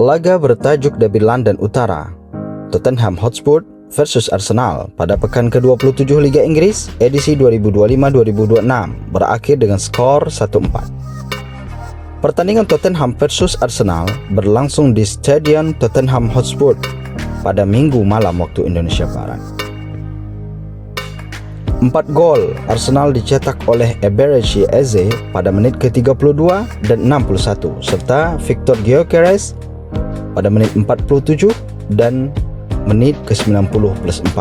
Laga bertajuk Derby London Utara, Tottenham Hotspur versus Arsenal pada pekan ke-27 Liga Inggris edisi 2025-2026 berakhir dengan skor 1-4. Pertandingan Tottenham versus Arsenal berlangsung di Stadion Tottenham Hotspur pada Minggu malam waktu Indonesia Barat. 4 gol Arsenal dicetak oleh Eberechi Eze pada menit ke-32 dan 61 serta Victor Gyökeres pada menit 47 dan menit ke-90+4.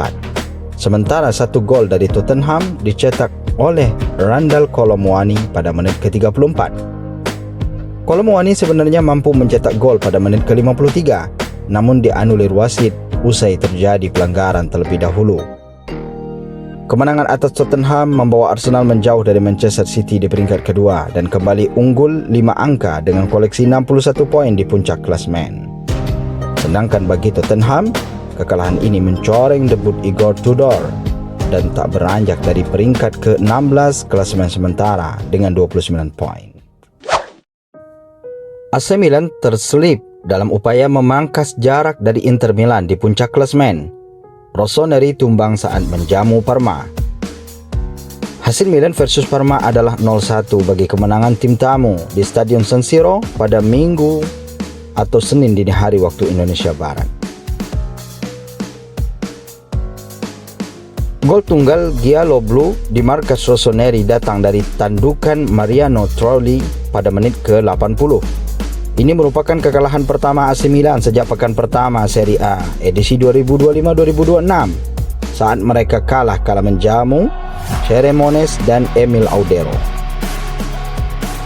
Sementara 1 gol dari Tottenham dicetak oleh Randal Kolo Muani pada menit ke-34. Kolo Muani sebenarnya mampu mencetak gol pada menit ke-53, namun dianulir wasit usai terjadi pelanggaran terlebih dahulu. Kemenangan atas Tottenham membawa Arsenal menjauh dari Manchester City di peringkat kedua dan kembali unggul 5 angka dengan koleksi 61 poin di puncak klasemen. Sedangkan bagi Tottenham, kekalahan ini mencoreng debut Igor Tudor dan tak beranjak dari peringkat ke-16 klasemen sementara dengan 29 poin. AC Milan terselip dalam upaya memangkas jarak dari Inter Milan di puncak klasemen. Rossoneri tumbang saat menjamu Parma. Hasil Milan versus Parma adalah 0-1 bagi kemenangan tim tamu di Stadion San Siro pada Minggu atau Senin dini hari waktu Indonesia Barat. Gol tunggal Gialloblu di markas Rossoneri datang dari tandukan Mariano Trulli pada menit ke-80. Ini merupakan kekalahan pertama AC Milan sejak pekan pertama Serie A edisi 2025-2026 saat mereka kalah kala menjamu Cremonese dan Emil Audero.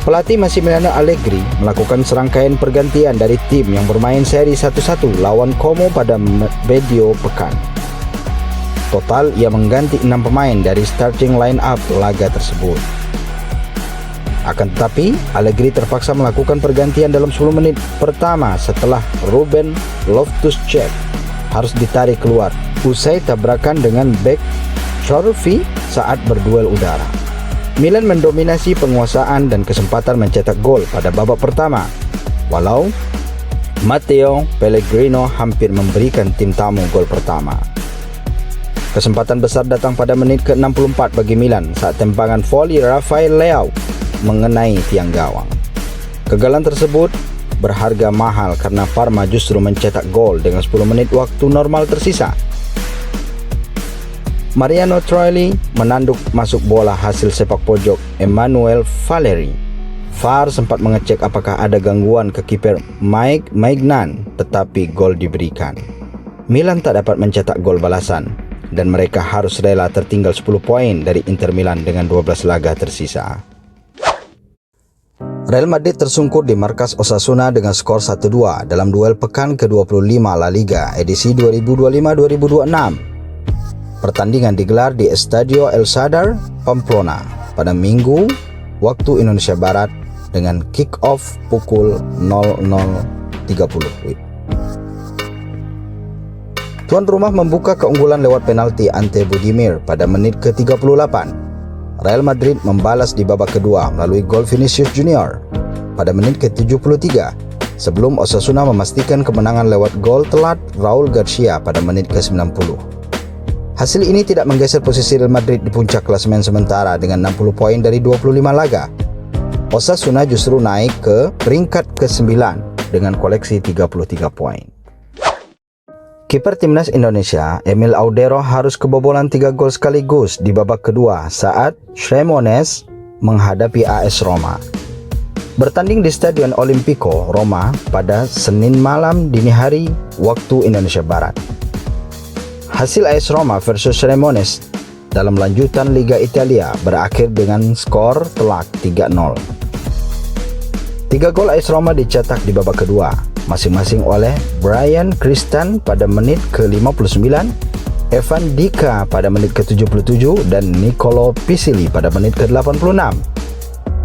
Pelatih Massimiliano Allegri melakukan serangkaian pergantian dari tim yang bermain seri 1-1 lawan Como pada medio pekan. Total ia mengganti 6 pemain dari starting line up laga tersebut. Akan tetapi, Allegri terpaksa melakukan pergantian dalam 10 menit pertama setelah Ruben Loftus-Cheek harus ditarik keluar usai tabrakan dengan bek Chorfi saat berduel udara. Milan mendominasi penguasaan dan kesempatan mencetak gol pada babak pertama, walau Matteo Pellegrino hampir memberikan tim tamu gol pertama. Kesempatan besar datang pada menit ke-64 bagi Milan saat tembakan voli Rafael Leao mengenai tiang gawang. Kegagalan tersebut berharga mahal karena Parma justru mencetak gol dengan 10 menit waktu normal tersisa. Mariano Trulli menanduk masuk bola hasil sepak pojok Emmanuel Valeri. VAR sempat mengecek apakah ada gangguan ke kiper Mike Maignan, tetapi gol diberikan. Milan tak dapat mencetak gol balasan dan mereka harus rela tertinggal 10 poin dari Inter Milan dengan 12 laga tersisa. Real Madrid tersungkur di markas Osasuna dengan skor 1-2 dalam duel pekan ke-25 La Liga edisi 2025-2026. Pertandingan digelar di Estadio El Sadar, Pamplona pada Minggu waktu Indonesia Barat dengan kick-off pukul 00.30 WIB. Tuan rumah membuka keunggulan lewat penalti Ante Budimir pada menit ke-38. Real Madrid membalas di babak kedua melalui gol Vinicius Junior pada menit ke-73 sebelum Osasuna memastikan kemenangan lewat gol telat Raul Garcia pada menit ke-90. Hasil ini tidak menggeser posisi Real Madrid di puncak klasemen sementara dengan 60 poin dari 25 laga. Osasuna justru naik ke peringkat ke-9 dengan koleksi 33 poin. Kiper timnas Indonesia, Emil Audero harus kebobolan 3 gol sekaligus di babak kedua saat Cremonese menghadapi AS Roma. Bertanding di Stadion Olimpico, Roma pada Senin malam dini hari waktu Indonesia Barat. Hasil AS Roma versus Cremonese dalam lanjutan Liga Italia berakhir dengan skor telak 3-0. 3 gol AS Roma dicetak di babak kedua, masing-masing oleh Brian Kristan pada menit ke-59, Evan Dika pada menit ke-77 dan Nicolo Pisili pada menit ke-86.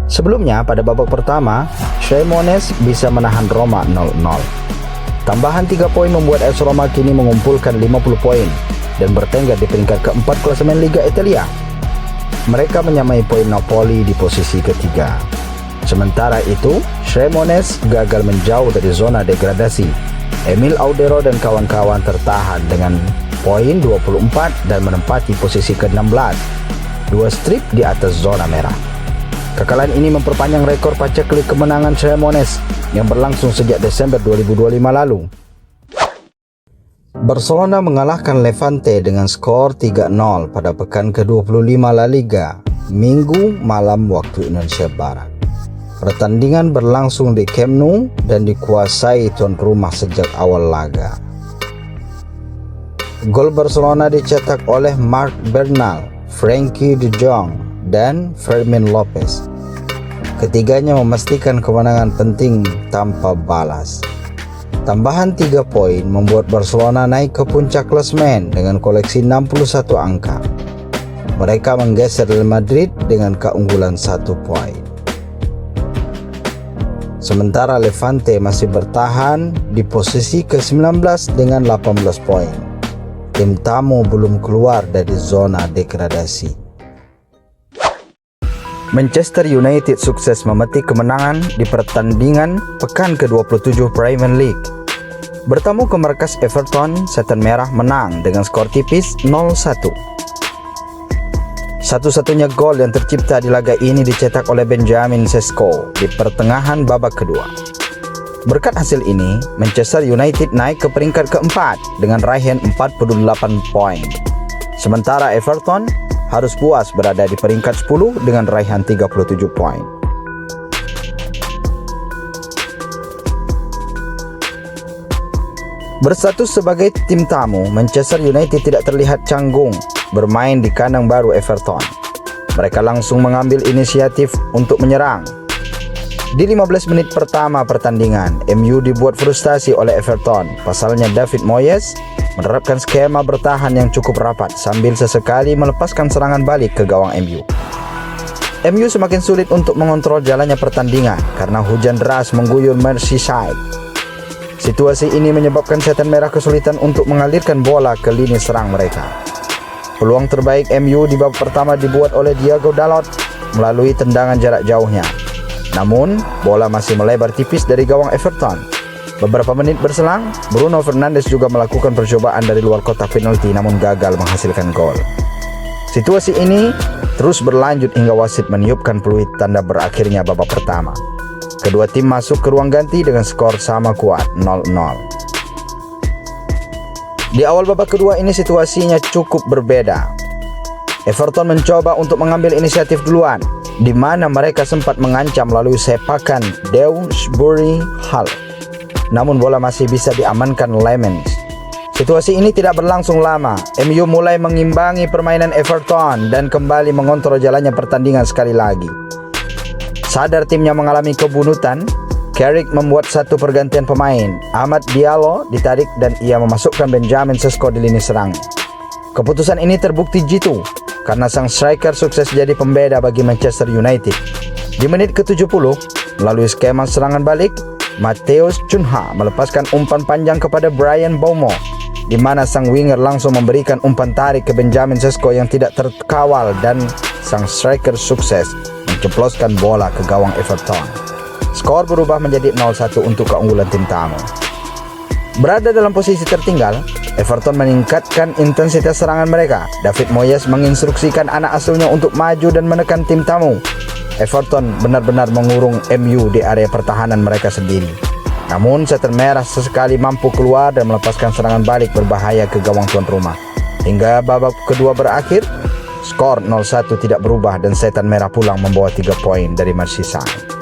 Sebelumnya pada babak pertama, Cremonese bisa menahan Roma 0-0. Tambahan 3 poin membuat AS Roma kini mengumpulkan 50 poin dan bertengger di peringkat keempat klasemen Liga Italia. Mereka menyamai poin Napoli di posisi ketiga. Sementara itu, Cremonese gagal menjauh dari zona degradasi. Emil Audero dan kawan-kawan tertahan dengan poin 24 dan menempati posisi ke-16, 2 strip di atas zona merah. Kekalahan ini memperpanjang rekor paceklik kemenangan Cremonese yang berlangsung sejak Desember 2025 lalu. Barcelona mengalahkan Levante dengan skor 3-0 pada pekan ke-25 La Liga, Minggu malam waktu Indonesia Barat. Pertandingan berlangsung di Camp Nou dan dikuasai tuan rumah sejak awal laga. Gol Barcelona dicetak oleh Marc Bernal, Frenkie de Jong, dan Fermin Lopez. Ketiganya memastikan kemenangan penting tanpa balas. Tambahan 3 poin membuat Barcelona naik ke puncak klasemen dengan koleksi 61 angka. Mereka menggeser Real Madrid dengan keunggulan 1 poin. Sementara Levante masih bertahan di posisi ke-19 dengan 18 poin. Tim tamu belum keluar dari zona degradasi. Manchester United sukses memetik kemenangan di pertandingan pekan ke-27 Premier League. Bertamu ke markas Everton, Setan Merah menang dengan skor tipis 0-1. Satu-satunya gol yang tercipta di laga ini dicetak oleh Benjamin Sesko di pertengahan babak kedua. Berkat hasil ini, Manchester United naik ke peringkat keempat dengan raihan 48 poin. Sementara Everton harus puas berada di peringkat 10 dengan raihan 37 poin. Berstatus sebagai tim tamu, Manchester United tidak terlihat canggung bermain di kandang baru Everton. Mereka langsung mengambil inisiatif untuk menyerang. Di 15 menit pertama pertandingan, MU dibuat frustasi oleh Everton. Pasalnya David Moyes menerapkan skema bertahan yang cukup rapat sambil sesekali melepaskan serangan balik ke gawang MU. MU semakin sulit untuk mengontrol jalannya pertandingan karena hujan deras mengguyur Merseyside. Situasi ini menyebabkan Setan Merah kesulitan untuk mengalirkan bola ke lini serang mereka. Peluang terbaik MU di babak pertama dibuat oleh Diogo Dalot melalui tendangan jarak jauhnya. Namun, bola masih melebar tipis dari gawang Everton. Beberapa menit berselang, Bruno Fernandes juga melakukan percobaan dari luar kotak penalti namun gagal menghasilkan gol. Situasi ini terus berlanjut hingga wasit meniupkan peluit tanda berakhirnya babak pertama. Kedua tim masuk ke ruang ganti dengan skor sama kuat 0-0. Di awal babak kedua ini situasinya cukup berbeda. Everton mencoba untuk mengambil inisiatif duluan, di mana mereka sempat mengancam melalui sepakan Dewsbury Hall. Namun bola masih bisa diamankan Lemens. Situasi ini tidak berlangsung lama. MU mulai mengimbangi permainan Everton dan kembali mengontrol jalannya pertandingan sekali lagi. Sadar timnya mengalami kebunutan, Carrick membuat satu pergantian pemain. Amad Diallo ditarik dan ia memasukkan Benjamin Sesko di lini serang. Keputusan ini terbukti jitu karena sang striker sukses jadi pembeda bagi Manchester United. Di menit ke-70, melalui skema serangan balik, Matheus Cunha melepaskan umpan panjang kepada Bryan Mbeumo, di mana sang winger langsung memberikan umpan tarik ke Benjamin Sesko yang tidak terkawal dan sang striker sukses menceploskan bola ke gawang Everton. Skor berubah menjadi 0-1 untuk keunggulan tim tamu. Berada dalam posisi tertinggal, Everton meningkatkan intensitas serangan mereka. David Moyes menginstruksikan anak asuhnya untuk maju dan menekan tim tamu. Everton benar-benar mengurung MU di area pertahanan mereka sendiri. Namun Setan Merah sesekali mampu keluar dan melepaskan serangan balik berbahaya ke gawang tuan rumah. Hingga babak kedua berakhir, skor 0-1 tidak berubah dan Setan Merah pulang membawa 3 poin dari Merseyside.